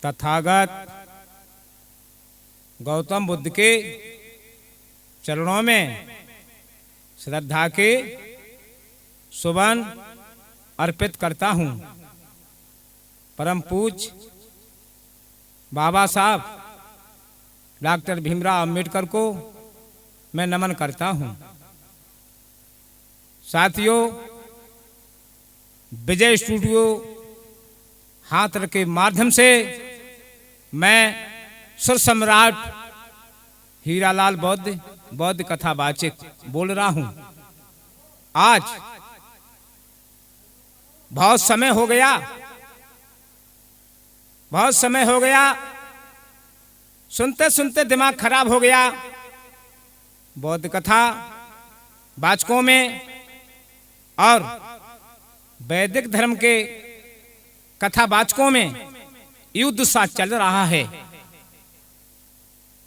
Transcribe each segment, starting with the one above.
तथागत गौतम बुद्ध के चरणों में श्रद्धा के सुमन अर्पित करता हूँ। परम पूज्य बाबा साहब डॉक्टर भीमराव अंबेडकर को मैं नमन करता हूँ। साथियों, विजय स्टूडियो हाथ के माध्यम से मैं सुर सम्राट हीरालाल बौद्ध कथावाचक बोल रहा हूँ। आज बहुत समय हो गया, सुनते दिमाग खराब हो गया। बौद्ध कथा वाचकों में और वैदिक धर्म के कथावाचकों में युद्ध सा चल रहा है।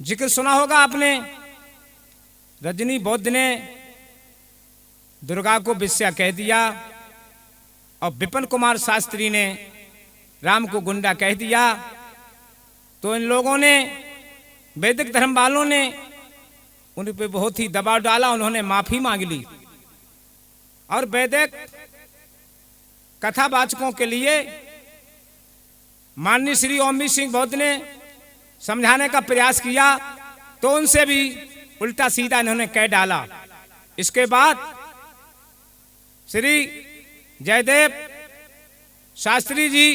जिक्र सुना होगा आपने, रजनी बौद्ध ने दुर्गा को वेश्या कह दिया और विपिन कुमार शास्त्री ने राम को गुंडा कह दिया। तो इन लोगों ने, वैदिक धर्म वालों ने उन पे बहुत ही दबाव डाला। उन्होंने माफी मांग ली और वैदिक कथावाचकों के लिए माननीय श्री ओमी सिंह बौद्ध ने समझाने का प्रयास किया, तो उनसे भी उल्टा सीधा इन्होंने कह डाला। इसके बाद श्री जयदेव शास्त्री जी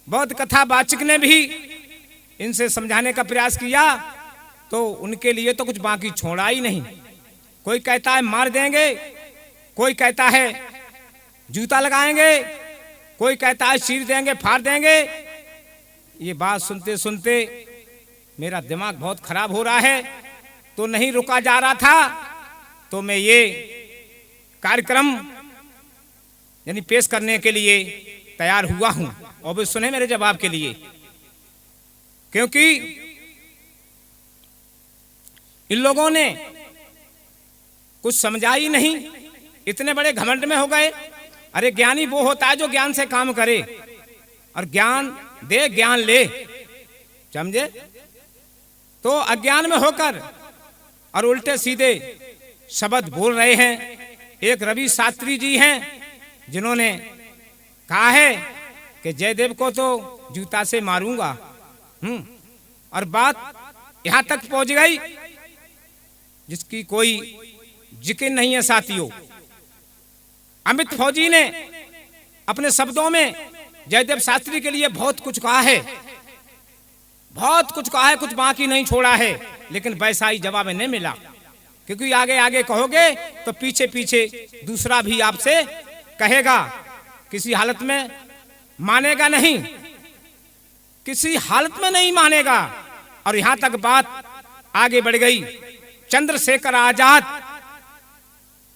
बौद्ध कथावाचक ने भी इनसे समझाने का प्रयास किया, तो उनके लिए तो कुछ बाकी छोड़ा ही नहीं। कोई कहता है मार देंगे, कोई कहता है जूता लगाएंगे, कोई कहता है चीर देंगे, फाड़ देंगे। ये बात सुनते सुनते मेरा दिमाग बहुत खराब हो रहा है, तो नहीं रुका जा रहा था। तो मैं ये कार्यक्रम यानी पेश करने के लिए तैयार हुआ हूं। और भी सुने मेरे जवाब के लिए, क्योंकि इन लोगों ने कुछ समझा ही नहीं, इतने बड़े घमंड में हो गए। अरे ज्ञानी वो होता है जो ज्ञान से काम करे और ज्ञान दे, ज्ञान ले, समझे। तो अज्ञान में होकर और उल्टे सीधे शब्द बोल रहे हैं। एक रवि शास्त्री जी हैं जिन्होंने कहा है कि जयदेव को तो जूता से मारूंगा। और बात यहां तक पहुंच गई जिसकी कोई जिक्र नहीं है। साथियों, अमित फौजी ने अपने शब्दों में जयदेव शास्त्री के लिए बहुत कुछ कहा है, कुछ बाकी नहीं छोड़ा है। लेकिन वैसा ही जवाब नहीं मिला, क्योंकि आगे आगे कहोगे तो पीछे पीछे दूसरा भी आपसे कहेगा। किसी हालत में मानेगा नहीं, किसी हालत में नहीं मानेगा। और यहां तक बात आगे बढ़ गई। चंद्रशेखर आजाद,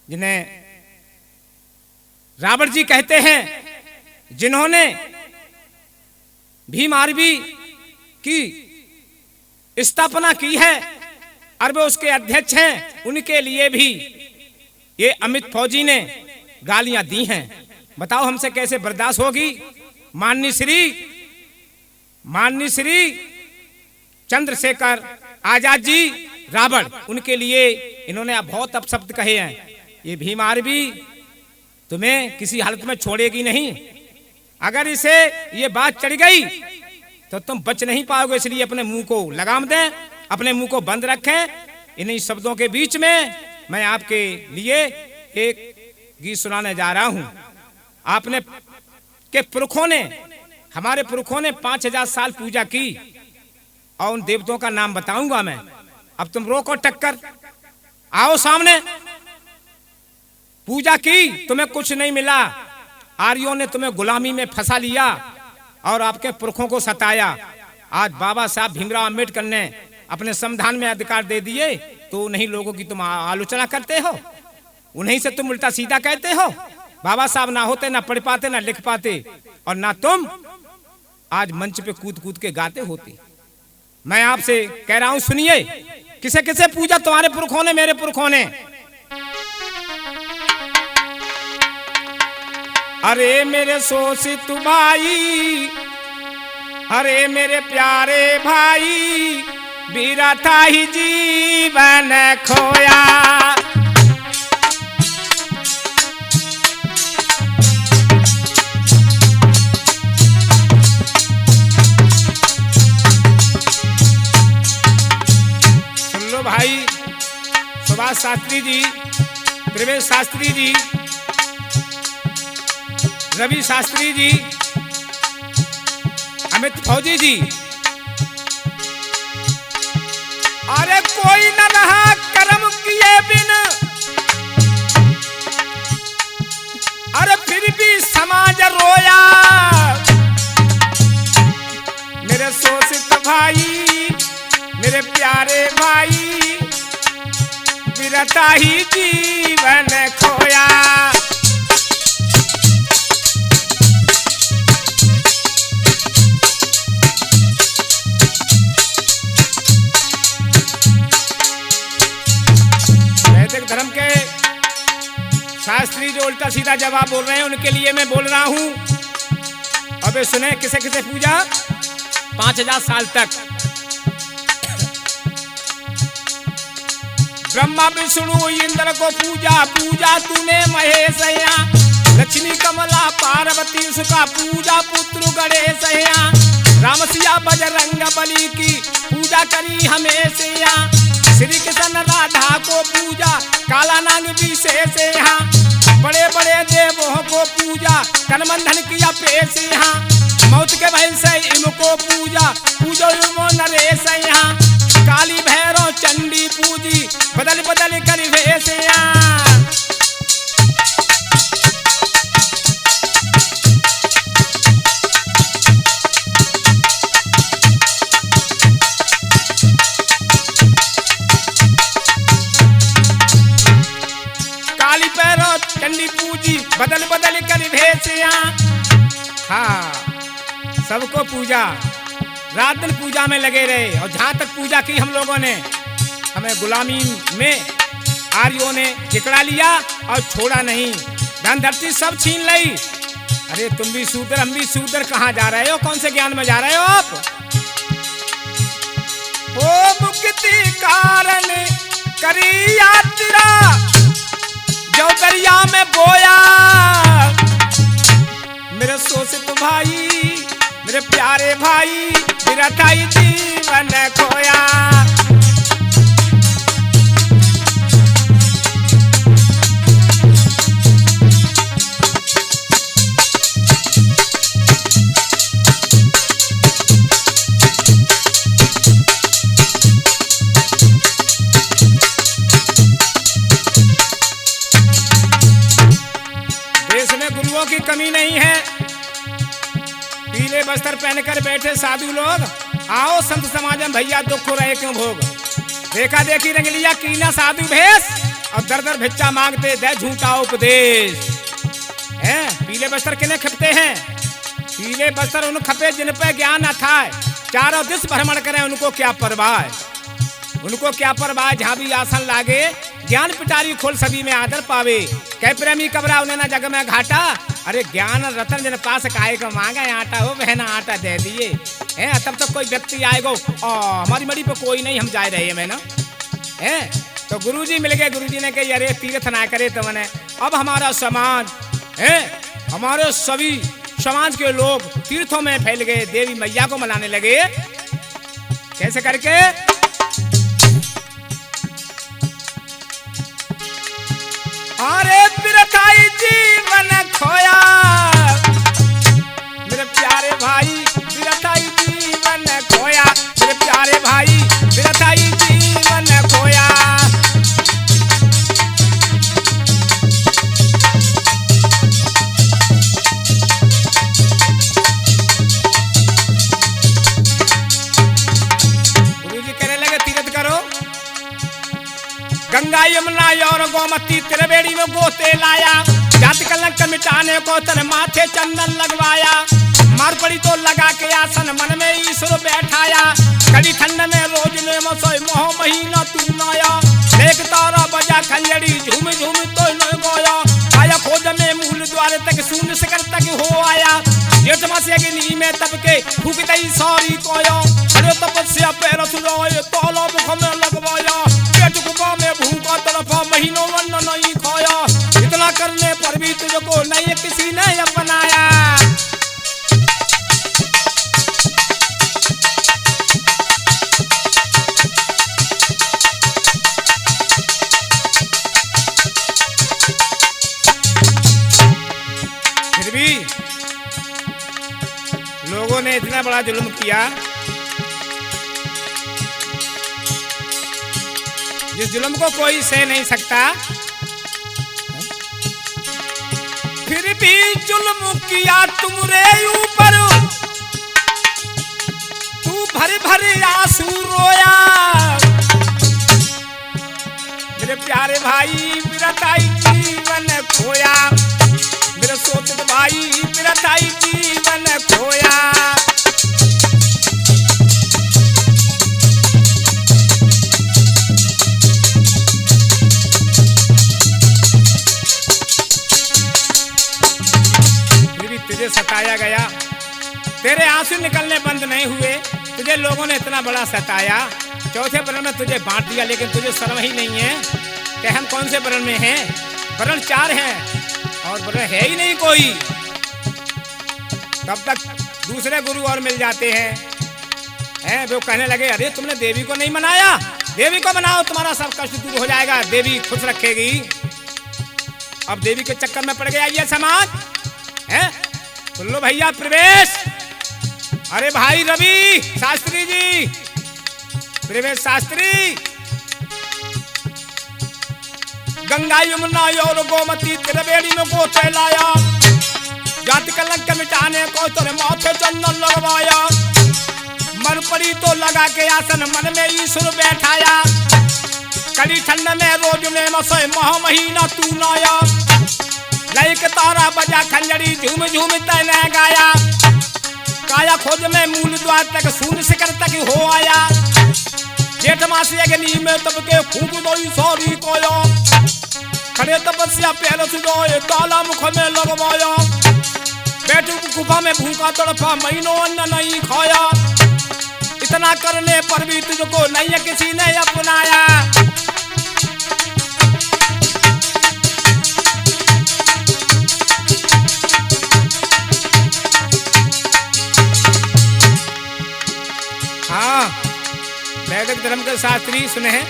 जिन्हें रावण जी कहते हैं, जिन्होंने भीम आर्मी की स्थापना की है और वे उसके अध्यक्ष हैं, उनके लिए भी ये अमित फौजी ने गालियां दी हैं। बताओ हमसे कैसे बर्दाश्त होगी। माननीय श्री चंद्रशेखर आजाद जी रावण, उनके लिए इन्होंने बहुत अपशब्द कहे हैं। ये भीम आर्मी तुम्हें किसी हालत में छोड़ेगी नहीं। अगर इसे ये बात चढ़ गई तो तुम बच नहीं पाओगे। इसलिए अपने मुंह को लगाम दें, अपने मुंह को बंद रखें। इन्हीं शब्दों के बीच में मैं आपके लिए एक गीत सुनाने जा रहा हूं। आपने के पुरखों ने, हमारे पुरखों ने 5000 साल पूजा की और उन देवताओं का नाम बताऊंगा मैं। अब तुम रोको टक्कर, आओ सामने। पूजा की, तुम्हें कुछ नहीं मिला। आर्यों ने तुम्हें गुलामी में फंसा लिया और आपके पुरखों को सताया। आज बाबा साहब भीमराव अंबेडकर ने अपने संविधान में अधिकार दे दिए, तो उन्हीं लोगों की तुम आलोचना करते हो, उन्हीं से तुम उल्टा सीधा कहते हो। बाबा साहब ना होते, ना पढ़ पाते, ना लिख पाते, और ना तुम आज मंच पे कूद कूद के गाते होते। मैं आपसे कह रहा हूं, सुनिए, किसे किसे पूजा तुम्हारे पुरखों ने, मेरे पुरखों ने। अरे मेरे शोषित भाई, अरे मेरे प्यारे भाई बिरथा ही जीवन खोया। सुन लो भाई, सुभाष शास्त्री जी, प्रवेश शास्त्री जी, रवि शास्त्री जी, अमित फौजी जी, अरे कोई न रहा कर्म किए बिन, अरे फिर भी समाज रोया। मेरे शोषित भाई, मेरे प्यारे भाई बिरथा ही जीवन खोया। वैदिक धर्म के शास्त्री जो उल्टा सीधा जवाब बोल रहे हैं उनके लिए मैं बोल रहा हूं। अबे सुने, किसे किसे पूजा 5000 साल तक। ब्रह्मा विष्णु इंद्र को पूजा, पूजा तूने महेश या। लक्ष्मी कमला पार्वती सुखा पूजा पुत्र गणेश या। राम सिया बजरंग बली की पूजा करी हमेशा। श्री कृष्ण राधा को पूजा, काला नाग विशेष यहाँ। बड़े बड़े देवों को पूजा, कनबंधन किया पेश यहाँ। मौत के भय से इनको पूजा, पूजो इनको नरेश यहाँ। काली भैरव चंडी पूजी, बदल बदल कर भेष यहाँ। चंडी पूजी, बदल बदल कर भेसिया। हाँ, सबको पूजा, रात दिन पूजा में लगे रहे। और जहां तक पूजा की हम लोगों ने, हमें गुलामी में आर्यों ने जिकड़ा लिया और छोड़ा नहीं। धन धरती सब छीन ली। अरे तुम भी शूद्र, हम भी शूद्र। कहाँ जा रहे हो? कौन से ज्ञान में जा रहे हो आप? ओ मुक्ति कारण करी यात्रा, जो दरिया में बोया। मेरे शोषित भाई, मेरे प्यारे भाई बिरथा ही जीवन खोया। गुरुओं की कमी नहीं है। पीले बस्तर पहनकर बैठे साधु लोग, आओ संत समाज में भैया दुख रहे क्यों भोग। देखा देखी रंग लिया कीना साधु भेष, और दर दर भिक्षा मांगते दे झूठा उपदेश। हैं पीले बस्तर किन्हें खपते हैं? पीले बस्तर उन खपे जिन पे ज्ञान अथाय, चारों दिश भ्रमण करें उनको क्या परवाह। उनको क्या परवाह, जहाँ भी आसन लागे ज्ञान पिटारी खोल सभी में आदर पावे। कह प्रेमी कबरा उन्हें ना जग में घाटा। अरे ज्ञान रतन जन पास काहे को मांगा आटा हो, बहना आटा दे दिए हैं। तब तक कोई व्यक्ति आएगा हमारी मड़ी पे कोई नहीं, हम जा रहे हैं ना है। तो गुरुजी मिल गए, गुरुजी ने कही अरे तीर्थ ना करे तो मैंने। अब हमारा समाज है, हमारे सभी समाज के लोग तीर्थों में फैल गए, देवी मैया को मनाने लगे। कैसे करके? अरे बिरथा ही जीवन खोया। मेरे प्यारे भाई बिरथा ही जीवन खोया। मेरे प्यारे भाई बिरथा ही जीवन खोया। गुरुजी कहने लगे तीर्थ करो। गंगा यमुना और गोमती त्रिवेणी में गोते लाया। जाति कलंक मिटाने को तन माथे चंदन लगवाया। मार पड़ी तो लगा के आसन मन में ईश्वर बैठाया। कड़ी ठंड में रोज ने मसोई मोह महीना तू नाया। एक तारा बजा खंजड़ी झूम झूम तो न गोया। आया खोज में मूल द्वार तक शून्य शिखर तक हो आया। जेठ मास अग्नि में तब के फूक दई सारी कोया अरे तपस्या पैर सुजाए ताला मुख में लगवाया पेट गुफा में भूखा तरफा महीनों अन्न नहीं खाया इतना करने पर भी तुझको नहीं किसी ने अपनाया। फिर भी लोगों ने इतना बड़ा जुल्म किया, जिस जुल्म को कोई सह नहीं सकता, फिर भी जुल्म किया तुमरे ऊपर, तू भर भर आंसू रोया। मेरे प्यारे भाई बिरताई जीवन खोया, मेरे सोचत भाई बिरताई जीवन खोया। तुझे सताया गया, तेरे आंसू निकलने बंद नहीं हुए, तुझे लोगों ने इतना बड़ा सताया, चौथे वरण में तुझे बांट दिया, लेकिन तुझे शर्म ही नहीं है कि हम कौन से वरण में हैं। वरण 4 हैं और वरण है ही नहीं कोई। तब तक दूसरे गुरु और मिल जाते हैं वो कहने लगे अरे तुमने देवी को नहीं मनाया, देवी को मनाओ तुम्हारा सब कष्ट दूर हो जाएगा, देवी खुश रखेगी। अब देवी के चक्कर में पड़ गया ये समाज है। सुन लो भैया प्रवेश, अरे भाई रवि शास्त्री जी, प्रवेश शास्त्री, गंगा यमुना और गोमती त्रिवेणी में गोते लाया, जाति कलंक मिटाने को तेरे माथे चंदन लगवाया, मन पड़ी तो लगा के आसन मन में ईश्वर बैठाया, कड़ी ठंड में रोज में मसे महा महीना तू नाया, लय के तारा बजा खंजरी झूम झूम तने गाया, काया खोज में मूल द्वार तक शून्य शिखर तक हो आया, जेठ मास अग्नि में तब के फूक दई सारी कोया, खड़े तपस्या पैर सुजाए ताला मुख में लगवाया, पेट गुफा में भूखा तड़फा महीनों अन्न नहीं खाया, इतना करने पर भी तुझको नहीं किसी ने अपनाया। हाँ, वैदिक धर्म के शास्त्री सुने हैं,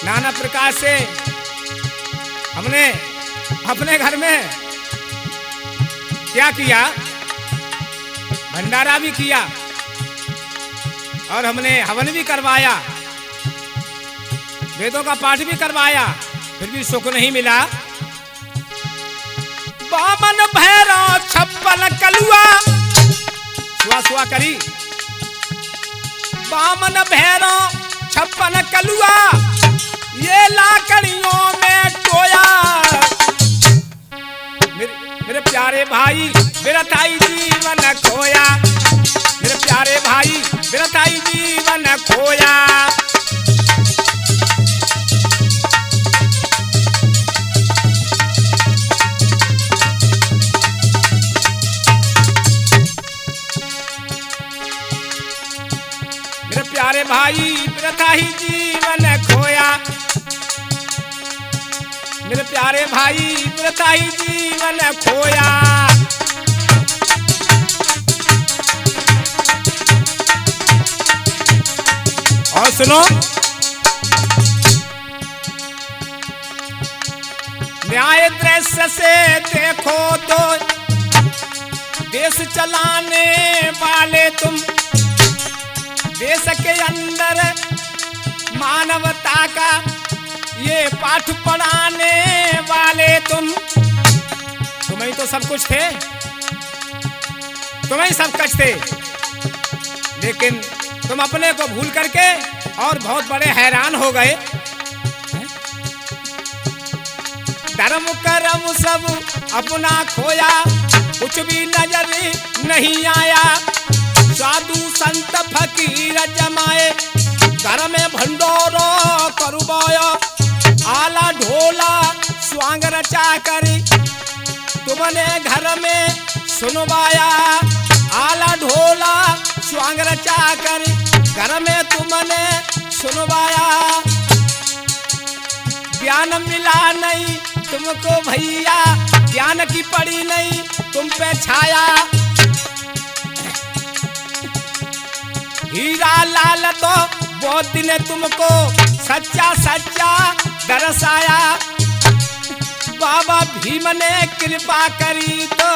नाना प्रकार से हमने अपने घर में क्या किया, भंडारा भी किया और हमने हवन भी करवाया, वेदों का पाठ भी करवाया, फिर भी सुख नहीं मिला। बामन भैरव छप्पन कलुआ, सुआ सुआ करी, बामन भैरव छप्पन कलुआ, ये लाकड़ियों में टोया। मेरे प्यारे भाई बिरताई जीवन खोया, मेरे प्यारे भाई बिरताई जीवन खोया। मेरे प्यारे भाई बिरताई जीवन खोया, मेरे प्यारे भाई बिरताई जीवन खोया। और सुनो, न्याय दृश्य से देखो तो देश चलाने वाले तुम, देश के अंदर मानवता का ये पाठ पढ़ाने वाले तुम ही तो सब कुछ थे, तुम ही सब कुछ थे, लेकिन तुम अपने को भूल करके और बहुत बड़े हैरान हो गए। धर्म कर्म सब अपना खोया, कुछ भी नजर नहीं आया, साधु संत फकीर जमाए, घर में भंडोरो करवाया, आला ढोला स्वांग रचा करी, तुमने घर में सुनवाया, आला ढोला स्वांग रचा कर घर में तुमने सुनवाया। ज्ञान मिला नहीं तुमको भैया, ज्ञान की पड़ी नहीं तुम पे छाया। हीरा लाल तो बहुत दिन तुमको सच्चा सच्चा दरसाया। बाबा भीम ने कृपा करी तो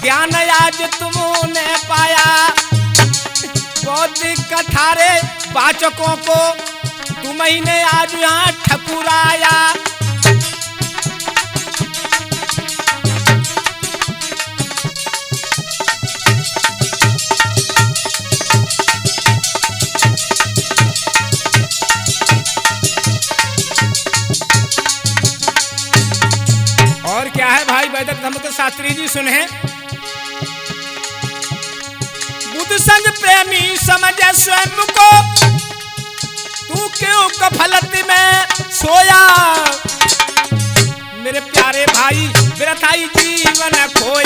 ज्ञान आज तुमने पाया। बौद्धिक कथारे वाचकों को तुम्ही ने आज यहाँ ठकुराया। और क्या है भाई वैदिक धर्म के शास्त्री जी सुने, बुद्ध संग प्रेमी समझे स्वयं को, तू क्यों गफलत में सोया। मेरे प्यारे भाई व्यर्थाई जीवन खोया।